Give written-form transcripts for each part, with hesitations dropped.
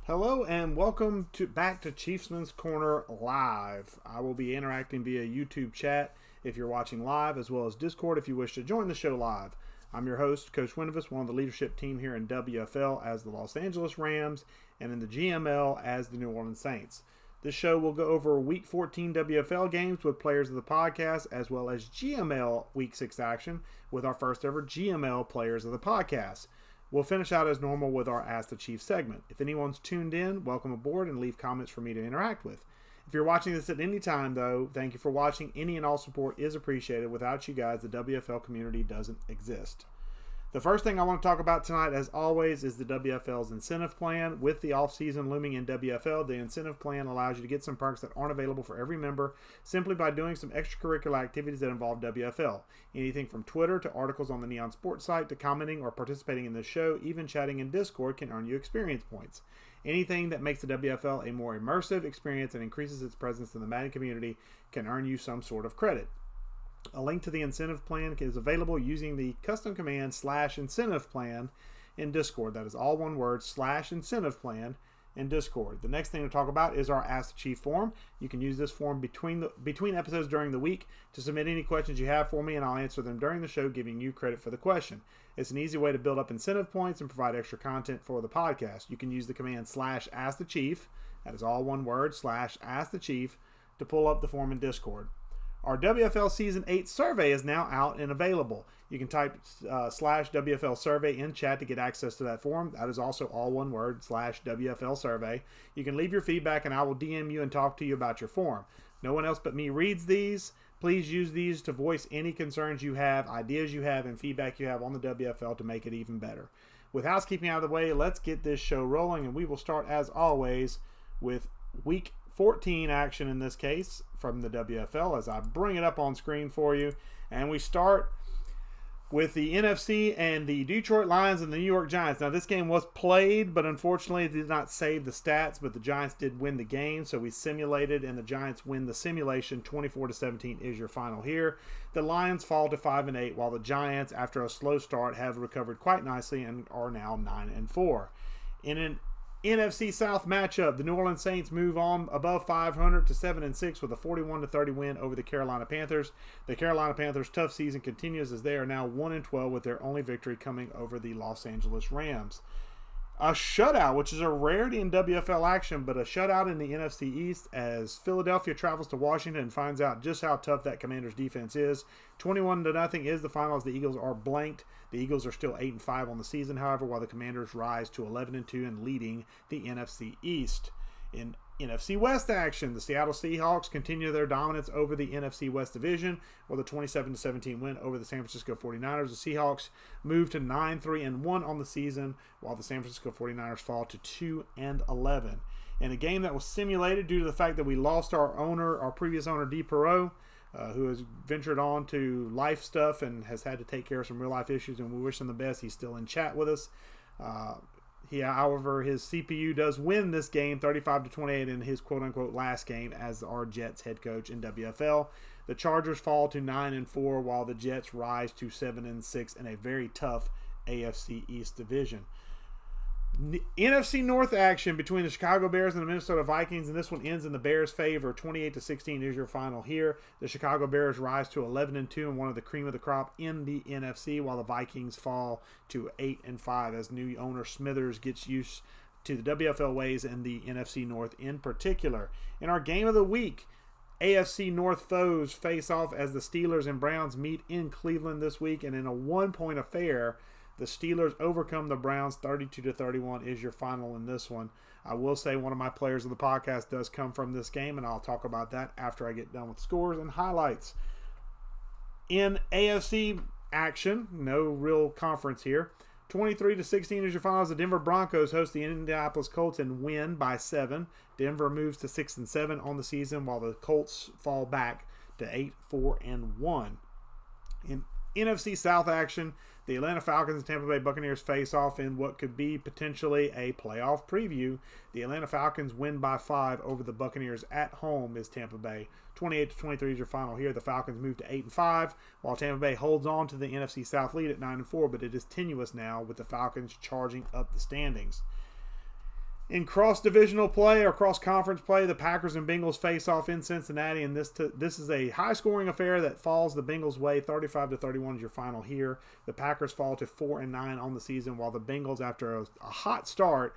Hello and welcome back to Chiefsman's Corner Live. I will be interacting via YouTube chat if you're watching live, as well as Discord if you wish to join the show live. I'm your host, Coach Winuvas, one of the leadership team here in WFL as the Los Angeles Rams and in the GML as the New Orleans Saints. This show will go over Week 14 WFL games with players of the podcast, as well as GML Week 6 action with our first ever GML players of the podcast. We'll finish out as normal with our Ask the Chief segment. If anyone's tuned in, welcome aboard and leave comments for me to interact with. If you're watching this at any time, though, thank you for watching. Any and all support is appreciated. Without you guys, the WFL community doesn't exist. The first thing I want to talk about tonight, as always, is the WFL's incentive plan. With the offseason looming in WFL, the incentive plan allows you to get some perks that aren't available for every member simply by doing some extracurricular activities that involve WFL. Anything from Twitter to articles on the Neon Sports site to commenting or participating in this show, even chatting in Discord can earn you experience points. Anything that makes the WFL a more immersive experience and increases its presence in the Madden community can earn you some sort of credit. A link to the incentive plan is available using the custom command /incentive plan in Discord. That is all one word, /incentive plan in Discord. The next thing to talk about is our Ask the Chief form. You can use this form between episodes during the week to submit any questions you have for me, and I'll answer them during the show, giving you credit for the question. It's an easy way to build up incentive points and provide extra content for the podcast. You can use the command /askthechief, that is all one word, /askthechief, to pull up the form in Discord. Our WFL Season 8 survey is now out and available. You can type /WFL survey in chat to get access to that form. That is also all one word, /WFL survey. You can leave your feedback and I will DM you and talk to you about your form. No one else but me reads these. Please use these to voice any concerns you have, ideas you have, and feedback you have on the WFL to make it even better. With housekeeping out of the way, let's get this show rolling, and we will start, as always, with Week 14 action in this case from the WFL as I bring it up on screen for you. And we start with the NFC and the Detroit Lions and the New York Giants. Now, this game was played, but unfortunately it did not save the stats, but the Giants did win the game, so we simulated, and the Giants win the simulation. 24-17 is your final here. The Lions fall to 5-8, while the Giants, after a slow start, have recovered quite nicely and are now 9-4. In an NFC South matchup, the New Orleans Saints move on above 500 to 7-6 with a 41-30 win over the Carolina Panthers. The Carolina Panthers' tough season continues as they are now 1-12 with their only victory coming over the Los Angeles Rams. A shutout, which is a rarity in WFL action, but a shutout in the NFC East as Philadelphia travels to Washington and finds out just how tough that Commanders defense is. 21-0 is the final as the Eagles are blanked. The Eagles are still 8-5 on the season, however, while the Commanders rise to 11-2 and leading the NFC East. In NFC West action, the Seattle Seahawks continue their dominance over the NFC West Division with a 27-17 win over the San Francisco 49ers. The Seahawks move to 9-3-1 on the season, while the San Francisco 49ers fall to 2-11. In a game that was simulated due to the fact that we lost our previous owner, D. Perot, who has ventured on to life stuff and has had to take care of some real life issues, and we wish him the best. He's still in chat with us. However, his CPU does win this game 35-28 in his quote-unquote last game as our Jets head coach in WFL. The Chargers fall to 9-4 while the Jets rise to 7-6 in a very tough AFC East division. NFC North action between the Chicago Bears and the Minnesota Vikings, and this one ends in the Bears' favor. 28-16 is your final here. The Chicago Bears rise to 11-2 and one of the cream of the crop in the NFC, while the Vikings fall to 8-5 as new owner Smithers gets used to the WFL ways and the NFC North in particular. In our game of the week, AFC North foes face off as the Steelers and Browns meet in Cleveland this week, and in a one-point affair, the Steelers overcome the Browns 32-31 is your final in this one. I will say one of my players of the podcast does come from this game, and I'll talk about that after I get done with scores and highlights. In AFC action, no real conference here. 23-16 is your final as the Denver Broncos host the Indianapolis Colts and win by 7. Denver moves to 6-7 on the season, while the Colts fall back to 8-4-1. In NFC South action, the Atlanta Falcons and Tampa Bay Buccaneers face off in what could be potentially a playoff preview. The Atlanta Falcons win by 5 over the Buccaneers at home is Tampa Bay. 28-23 is your final here. The Falcons move to 8-5, while Tampa Bay holds on to the NFC South lead at 9-4, but it is tenuous now with the Falcons charging up the standings. In cross-divisional play or cross-conference play, the Packers and Bengals face off in Cincinnati, and this is a high-scoring affair that falls the Bengals' way. 35-31 is your final here. The Packers fall to 4-9 on the season, while the Bengals, after a hot start,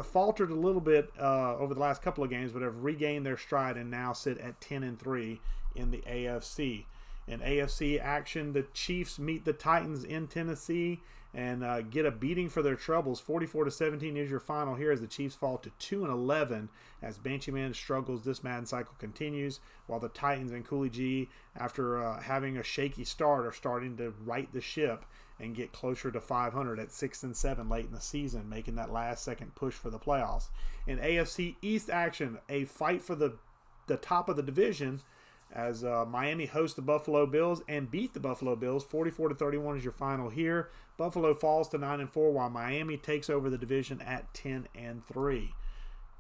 faltered a little bit over the last couple of games, but have regained their stride and now sit at 10-3 in the AFC. In AFC action, the Chiefs meet the Titans in Tennessee and get a beating for their troubles. 44-17 is your final here as the Chiefs fall to 2-11 as Banshee Man struggles. This Madden cycle continues, while the Titans and Cooley G, after having a shaky start, are starting to right the ship and get closer to 500 at 6-7 late in the season, making that last-second push for the playoffs. In AFC East action, a fight for the top of the division as Miami hosts the Buffalo Bills and beat the Buffalo Bills. 44-31 is your final here. Buffalo falls to 9-4, while Miami takes over the division at 10-3.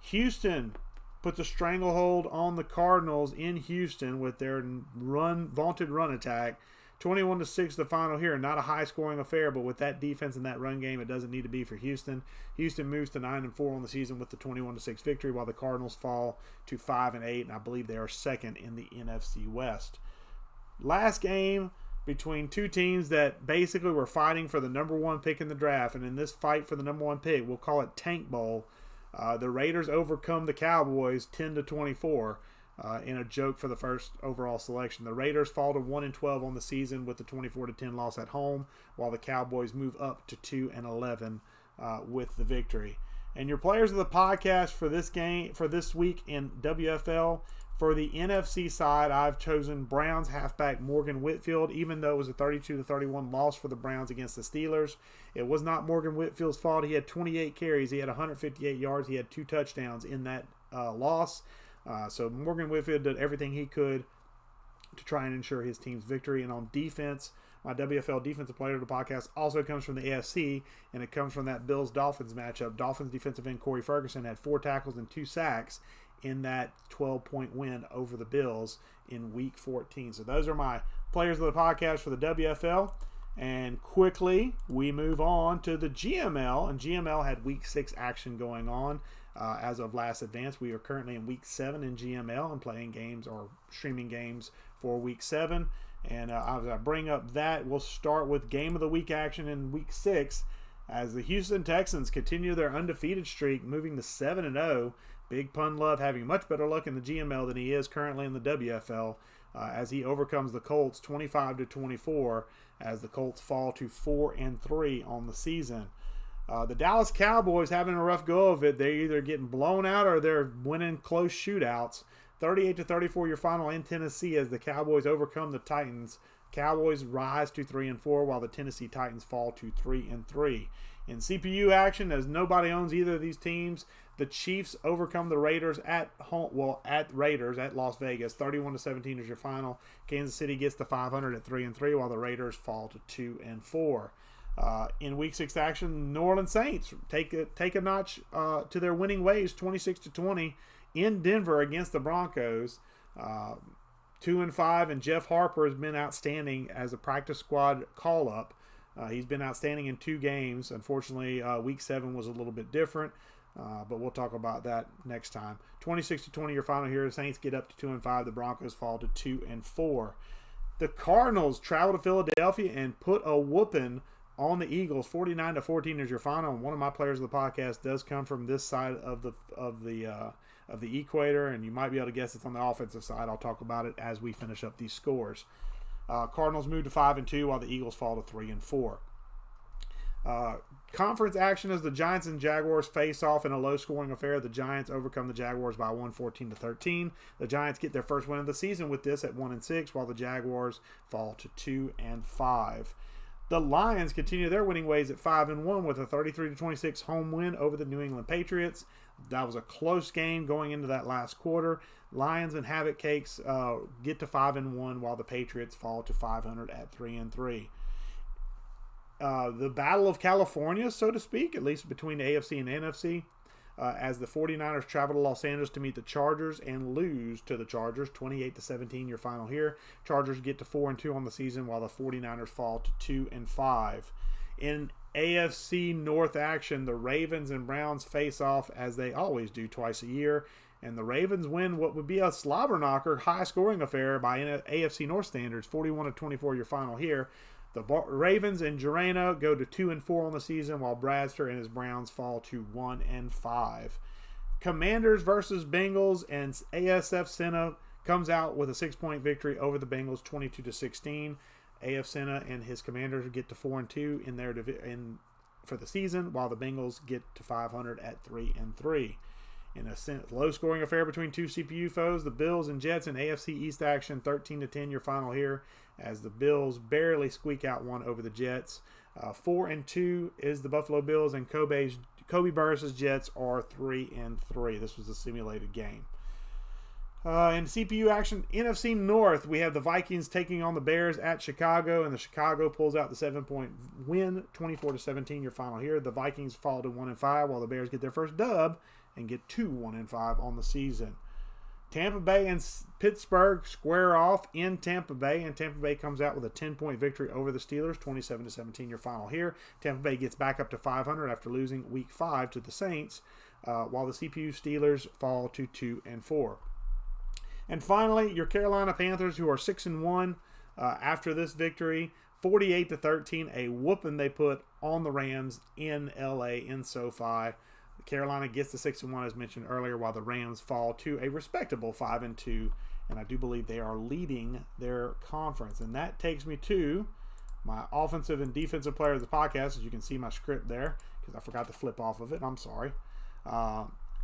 Houston puts a stranglehold on the Cardinals in Houston with their vaunted run attack. 21-6 the final here. Not a high-scoring affair, but with that defense and that run game, it doesn't need to be for Houston. Houston moves to 9-4 on the season with the 21-6 victory, while the Cardinals fall to 5-8, and I believe they are second in the NFC West. Last game between two teams that basically were fighting for the number one pick in the draft, and in this fight for the number one pick, we'll call it Tank Bowl, the Raiders overcome the Cowboys 10-24. In a joke for the first overall selection. The Raiders fall to 1-12 on the season with the 24-10 loss at home, while the Cowboys move up to 2-11 with the victory. And your players of the podcast for this week in WFL, for the NFC side, I've chosen Browns halfback Morgan Whitfield. Even though it was a 32-31 loss for the Browns against the Steelers, it was not Morgan Whitfield's fault. He had 28 carries, he had 158 yards, he had 2 touchdowns in that loss. So Morgan Whitfield did everything he could to try and ensure his team's victory. And on defense, my WFL defensive player of the podcast also comes from the AFC, and it comes from that Bills-Dolphins matchup. Dolphins defensive end Corey Ferguson had 4 tackles and 2 sacks in that 12-point win over the Bills in Week 14. So those are my players of the podcast for the WFL. And quickly, we move on to the GML, and GML had Week 6 action going on. As of last advance, we are currently in Week 7 in GML and playing games or streaming games for Week 7. And as I bring up that, we'll start with Game of the Week action in Week 6 as the Houston Texans continue their undefeated streak, moving to 7-0. Big Pun Love having much better luck in the GML than he is currently in the WFL as he overcomes the Colts 25-24 as the Colts fall to 4-3 on the season. The Dallas Cowboys having a rough go of it. They're either getting blown out or they're winning close shootouts. 38-34 your final in Tennessee as the Cowboys overcome the Titans. Cowboys rise to 3-4 while the Tennessee Titans fall to 3-3. In CPU action, as nobody owns either of these teams, the Chiefs overcome the Raiders at home. At Raiders at Las Vegas. 31-17 is your final. Kansas City gets to 500 at 3-3 while the Raiders fall to 2-4. In Week 6 action, New Orleans Saints take a notch to their winning ways, 26-20 in Denver against the Broncos. 2-5, and Jeff Harper has been outstanding as a practice squad call-up. He's been outstanding in 2 games. Unfortunately, Week 7 was a little bit different, but we'll talk about that next time. 26-20 your final here. The Saints get up to 2-5. The Broncos fall to 2-4. The Cardinals travel to Philadelphia and put a whooping on the Eagles. 49-14 is your final. And one of my players of the podcast does come from this side of the equator, and you might be able to guess it's on the offensive side. I'll talk about it as we finish up these scores. Cardinals move to 5-2 while the Eagles fall to 3-4. Conference action as the Giants and Jaguars face off in a low-scoring affair. The Giants overcome the Jaguars by 14-13. The Giants get their first win of the season with this at 1-6, while the Jaguars fall to 2-5. The Lions continue their winning ways at 5-1 with a 33-26 home win over the New England Patriots. That was a close game going into that last quarter. Lions and Havoc Cakes get to 5-1 while the Patriots fall to 500 at 3-3. The Battle of California, so to speak, at least between the AFC and the NFC, as the 49ers travel to Los Angeles to meet the Chargers and lose to the Chargers 28-17 your final here. Chargers get to 4-2 on the season while the 49ers fall to 2-5. In AFC North action. The Ravens and Browns face off as they always do twice a year. And the Ravens win what would be a slobber knocker, high-scoring affair by AFC North standards, 41-24 your final here. The Ravens and Gerano go to 2-4 on the season, while Bradster and his Browns fall to 1-5. Commanders versus Bengals, and ASF Senna comes out with a 6-point victory over the Bengals, 22-16. AF Senna and his Commanders get to 4-2 in their for the season, while the Bengals get to 500 at 3-3. In a low-scoring affair between two CPU foes, the Bills and Jets in AFC East action, 13-10 your final here, as the Bills barely squeak out one over the Jets. 4-2 is the Buffalo Bills, and Kobe Burris' Jets are 3-3. This was a simulated game. In CPU action, NFC North, we have the Vikings taking on the Bears at Chicago, and the Chicago pulls out the 7-point win, 24-17 your final here. The Vikings fall to 1-5, while the Bears get their first dub and get to 1-5 on the season. Tampa Bay and Pittsburgh square off in Tampa Bay, and Tampa Bay comes out with a 10-point victory over the Steelers, 27-17 your final here. Tampa Bay gets back up to 500 after losing Week 5 to the Saints, while the CPU Steelers fall to 2-4. And finally, your Carolina Panthers, who are 6-1 after this victory, 48-13, a whooping they put on the Rams in LA in SoFi. Carolina gets the 6-1 as mentioned earlier, while the Rams fall to a respectable 5-2, and I do believe they are leading their conference. And that takes me to my offensive and defensive player of the podcast. As you can see my script there, because I forgot to flip off of it. I'm sorry.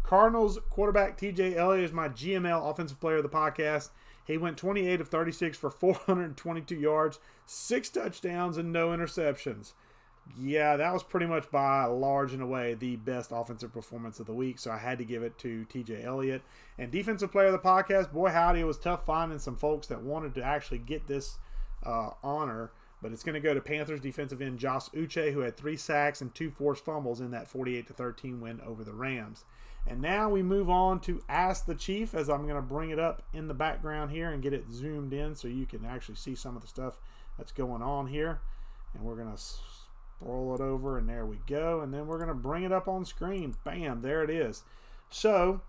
Cardinals quarterback TJ Elliott is my GML offensive player of the podcast. He went 28 of 36 for 422 yards, 6 touchdowns, and no interceptions. Yeah, that was pretty much by large and away the best offensive performance of the week, so I had to give it to TJ Elliott. And defensive player of the podcast, boy howdy, it was tough finding some folks that wanted to actually get this honor, but it's going to go to Panthers defensive end Josh Uche, who had 3 sacks and 2 forced fumbles in that 48-13 win over the Rams. And now we move on to Ask the Chief, as I'm going to bring it up in the background here and get it zoomed in so you can actually see some of the stuff that's going on here. And we're going to roll it over, and there we go. And then we're going to bring it up on screen. Bam, there it is. So,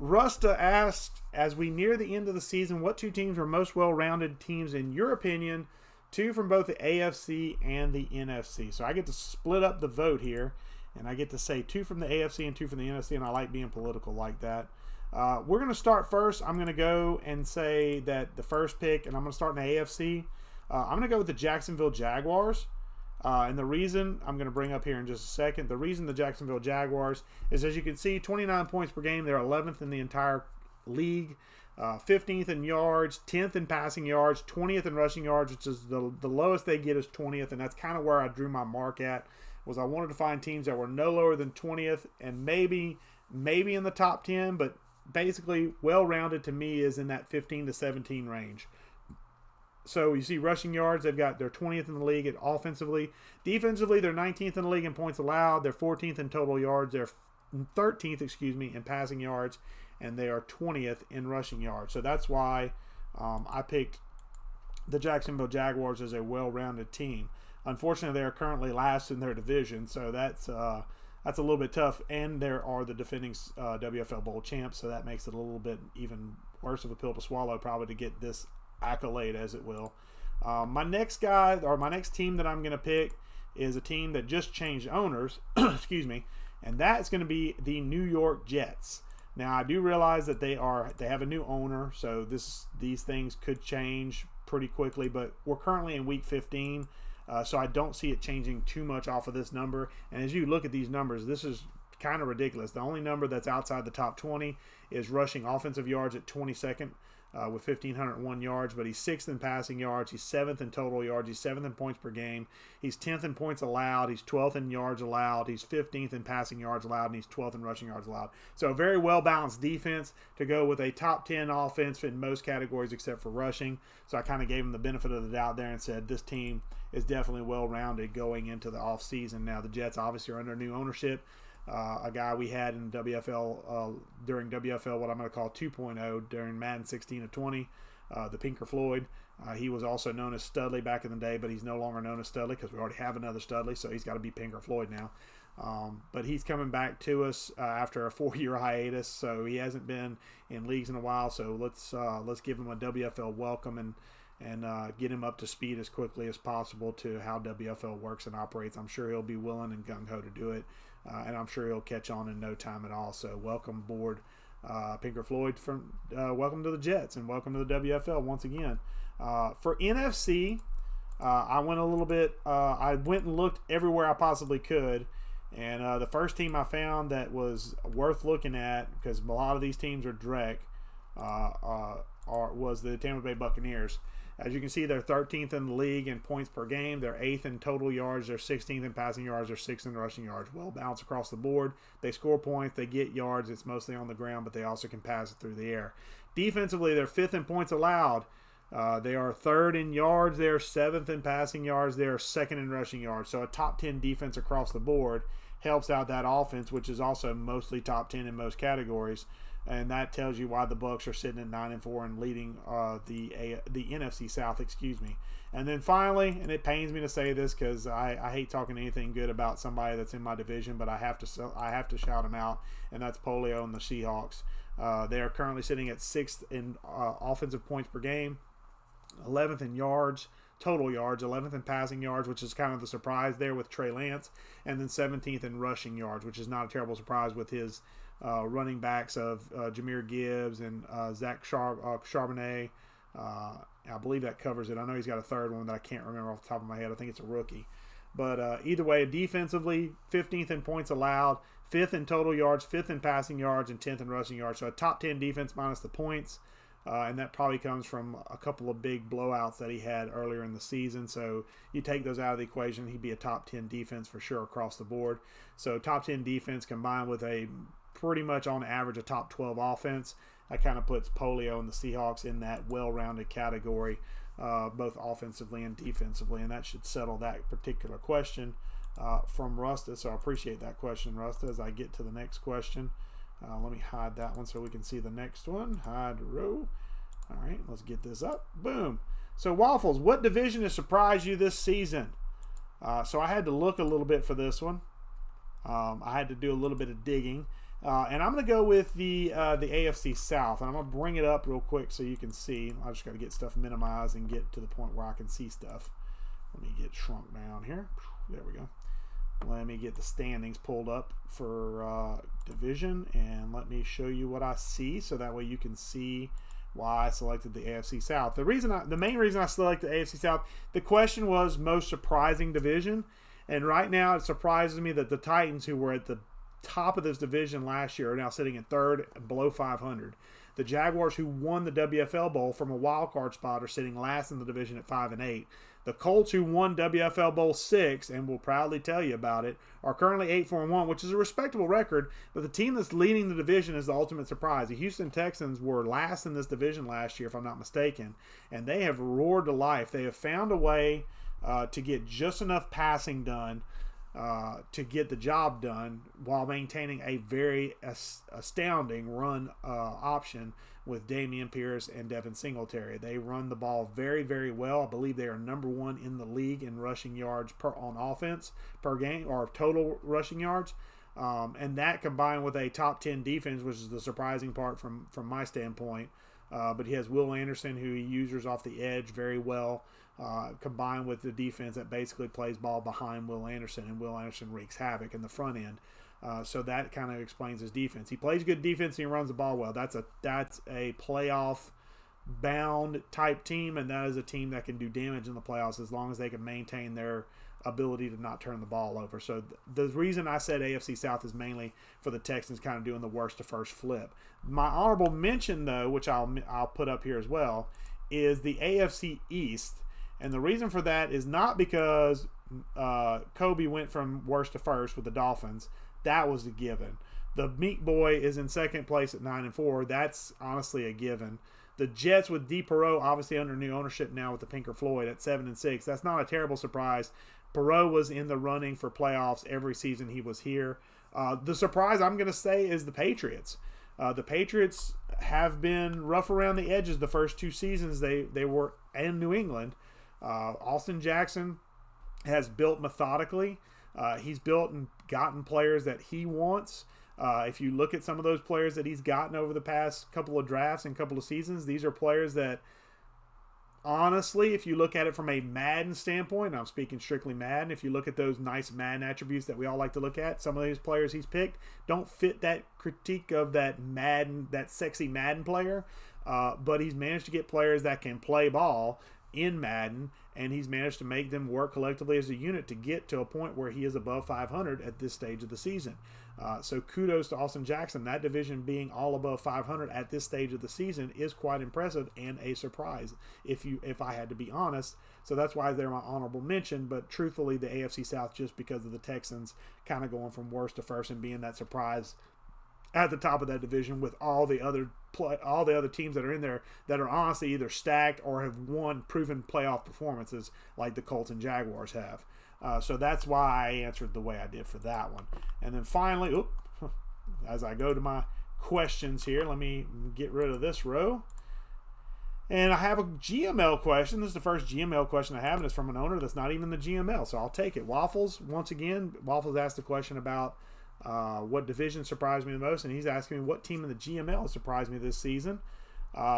Rusta asked, as we near the end of the season, what 2 teams are most well-rounded teams in your opinion? 2 from both the AFC and the NFC. So I get to split up the vote here, and I get to say 2 from the AFC and 2 from the NFC, and I like being political like that. We're going to start first. I'm going to go and say that the first pick, and I'm going to start in the AFC. I'm going to go with the Jacksonville Jaguars. And the reason I'm going to bring up here in just a second, the reason the Jacksonville Jaguars is, as you can see, 29 points per game. They're 11th in the entire league, 15th in yards, 10th in passing yards, 20th in rushing yards, which is the lowest they get is 20th, and that's kind of where I drew my mark at. Was I wanted to find teams that were no lower than 20th and maybe in the top 10, but basically well-rounded to me is in that 15 to 17 range. So you see rushing yards, they're 20th in the league offensively. Defensively, they're 19th in the league in points allowed. They're 14th in total yards. They're 13th, in passing yards, and they are 20th in rushing yards. So that's why I picked the Jacksonville Jaguars as a well-rounded team. Unfortunately, they are currently last in their division, so that's a little bit tough. And there are the defending WFL Bowl champs, so that makes it a little bit even worse of a pill to swallow, probably, to get this accolade, as it will. My next team that I'm going to pick is a team that just changed owners, and that's going to be the New York Jets. Now, I do realize that they have a new owner, so these things could change pretty quickly, but we're currently in week 15, so I don't see it changing too much off of this number. And as you look at these numbers, this is kind of ridiculous. The only number that's outside the top 20 is rushing offensive yards at 22nd. With 1,501 yards, but he's 6th in passing yards. He's 7th in total yards. He's 7th in points per game. He's 10th in points allowed. He's 12th in yards allowed. He's 15th in passing yards allowed, and he's 12th in rushing yards allowed. So a very well-balanced defense to go with a top 10 offense in most categories except for rushing. So I kind of gave him the benefit of the doubt there and said this team is definitely well-rounded going into the offseason. Now, the Jets obviously are under new ownership. A guy we had in WFL during WFL, what I'm going to call 2.0 during Madden 16 of 20. the Pinker Floyd. He was also known as Studley back in the day, but he's no longer known as Studley because we already have another Studley, so he's got to be Pinker Floyd now. But he's coming back to us after a 4-year hiatus, so he hasn't been in leagues in a while. So let's give him a WFL welcome and get him up to speed as quickly as possible to how WFL works and operates. I'm sure he'll be willing and gung-ho to do it, and I'm sure he'll catch on in no time at all. So welcome aboard, Pinker Floyd. Welcome to the Jets, and welcome to the WFL once again. For NFC, I went a little bit. I went and looked everywhere I possibly could, and the first team I found that was worth looking at, because a lot of these teams are dreck, was the Tampa Bay Buccaneers. As you can see, they're 13th in the league in points per game. They're 8th in total yards. They're 16th in passing yards. They're 6th in rushing yards. Well balanced across the board. They score points. They get yards. It's mostly on the ground, but they also can pass it through the air. Defensively, they're 5th in points allowed. They are 3rd in yards. They are 7th in passing yards. They are 2nd in rushing yards. So a top 10 defense across the board helps out that offense, which is also mostly top 10 in most categories. And that tells you why the Bucs are sitting at 9-4 and leading the NFC South. And then finally, and it pains me to say this because I hate talking anything good about somebody that's in my division, but I have to shout them out, and that's Polio and the Seahawks. They are currently sitting at 6th in offensive points per game, 11th in yards, total yards, 11th in passing yards, which is kind of the surprise there with Trey Lance, and then 17th in rushing yards, which is not a terrible surprise with his running backs of Jahmyr Gibbs and Zach Charbonnet. I believe that covers it. I know he's got a third one that I can't remember off the top of my head. I think it's a rookie. But either way, defensively, 15th in points allowed, 5th in total yards, 5th in passing yards, and 10th in rushing yards. So a top 10 defense minus the points. And that probably comes from a couple of big blowouts that he had earlier in the season. So you take those out of the equation, he'd be a top 10 defense for sure across the board. So top 10 defense combined with a pretty much on average a top 12 offense. That kind of puts Polio and the Seahawks in that well-rounded category, both offensively and defensively. And that should settle that particular question from Rusta. So I appreciate that question, Rusta. As I get to the next question, let me hide that one so we can see the next one. Hide row. All right, let's get this up. Boom. So Waffles, what division has surprised you this season? So I had to look a little bit for this one. I had to do a little bit of digging. And I'm going to go with the AFC South. And I'm going to bring it up real quick so you can see. I just got to get stuff minimized and get to the point where I can see stuff. Let me get shrunk down here. There we go. Let me get the standings pulled up for division, and let me show you what I see so that way you can see why I selected the AFC South. The main reason I selected the AFC South, the question was most surprising division, and right now it surprises me that the Titans, who were at the top of this division last year, are now sitting in 3rd, below 500. The Jaguars, who won the WFL Bowl from a wild card spot, are sitting last in the division at 5-8. The Colts, who won WFL Bowl 6 and will proudly tell you about it, are currently 8-1, which is a respectable record. But the team that's leading the division is the ultimate surprise. The Houston Texans were last in this division last year, if I'm not mistaken, and they have roared to life. They have found a way to get just enough passing done to get the job done while maintaining a very astounding run option with Dameon Pierce and Devin Singletary. They run the ball very, very well. I believe they are number 1 in the league in rushing yards on offense per game, or total rushing yards. And that combined with a top 10 defense, which is the surprising part from my standpoint. But he has Will Anderson, who he uses off the edge very well, combined with the defense that basically plays ball behind Will Anderson, and Will Anderson wreaks havoc in the front end. So that kind of explains his defense. He plays good defense and he runs the ball well. That's a playoff bound type team, and that is a team that can do damage in the playoffs as long as they can maintain their ability to not turn the ball over. So the reason I said AFC South is mainly for the Texans kind of doing the worst to first flip. My honorable mention, though, which I'll put up here as well, is the AFC East. And the reason for that is not because Kobe went from worst to first with the Dolphins. That was a given. The Meek Boy is in second place at 9-4. That's honestly a given. The Jets with D. Perot, obviously under new ownership now with the Pinker Floyd at 7-6. That's not a terrible surprise. Perot was in the running for playoffs every season he was here. The surprise I'm going to say is the Patriots. The Patriots have been rough around the edges the first 2 seasons they were in New England. Austin Jackson has built methodically. He's built and gotten players that he wants. If you look at some of those players that he's gotten over the past couple of drafts and couple of seasons, these are players that, honestly, if you look at it from a Madden standpoint, I'm speaking strictly Madden, if you look at those nice Madden attributes that we all like to look at, some of these players he's picked don't fit that critique of that Madden, that sexy Madden player, but he's managed to get players that can play ball in Madden, and he's managed to make them work collectively as a unit to get to a point where he is above 500 at this stage of the season. So kudos to Austin Jackson. That division being all above 500 at this stage of the season is quite impressive and a surprise, if I had to be honest. So that's why they're my honorable mention. But truthfully, the AFC South, just because of the Texans kind of going from worst to first and being that surprise at the top of that division with all the other teams that are in there that are honestly either stacked or have won proven playoff performances like the Colts and Jaguars have. So that's why I answered the way I did for that one. And then finally, as I go to my questions here, let me get rid of this row. And I have a GML question. This is the first GML question I have, and it's from an owner that's not even the GML, so I'll take it. Waffles, once again, Waffles asked a question about what division surprised me the most, and he's asking me what team in the GML surprised me this season.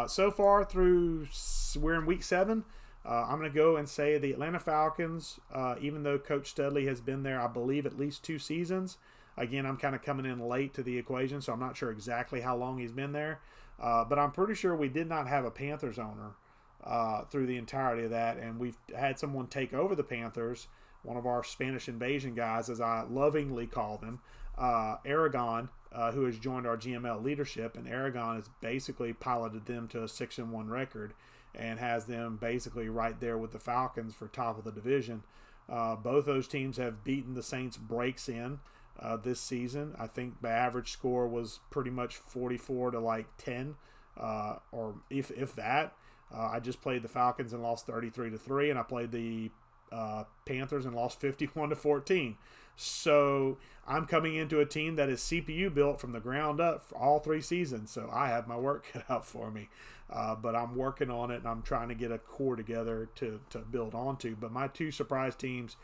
So far we're in week 7. I'm going to go and say the Atlanta Falcons, even though Coach Studley has been there, I believe, at least 2 seasons. Again, I'm kind of coming in late to the equation, so I'm not sure exactly how long he's been there. But I'm pretty sure we did not have a Panthers owner through the entirety of that, and we've had someone take over the Panthers, one of our Spanish invasion guys, as I lovingly call them, Aragon, who has joined our GML leadership, and Aragon has basically piloted them to a 6-1 record and has them basically right there with the Falcons for top of the division. Both those teams have beaten the Saints breaks in this season. I think the average score was pretty much 44 to 10, or if that. I just played the Falcons and lost 33-3, and I played the Panthers and lost 51-14. So I'm coming into a team that is CPU built from the ground up for all 3 seasons. So I have my work cut out for me. But I'm working on it, and I'm trying to get a core together to build onto. But my 2 surprise teams,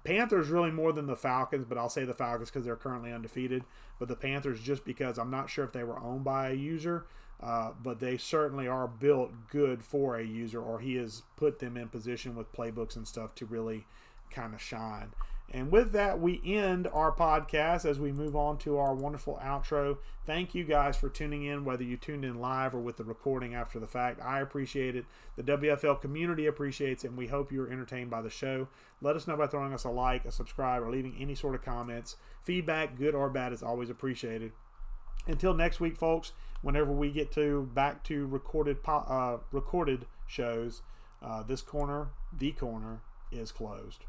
Panthers really more than the Falcons, but I'll say the Falcons because they're currently undefeated. But the Panthers just because I'm not sure if they were owned by a user, but they certainly are built good for a user, or he has put them in position with playbooks and stuff to really kind of shine. And with that, we end our podcast as we move on to our wonderful outro. Thank you guys for tuning in, whether you tuned in live or with the recording after the fact. I appreciate it. The WFL community appreciates it, and we hope you're entertained by the show. Let us know by throwing us a like, a subscribe, or leaving any sort of comments. Feedback, good or bad, is always appreciated. Until next week, folks, whenever we get back to recorded shows, the corner is closed.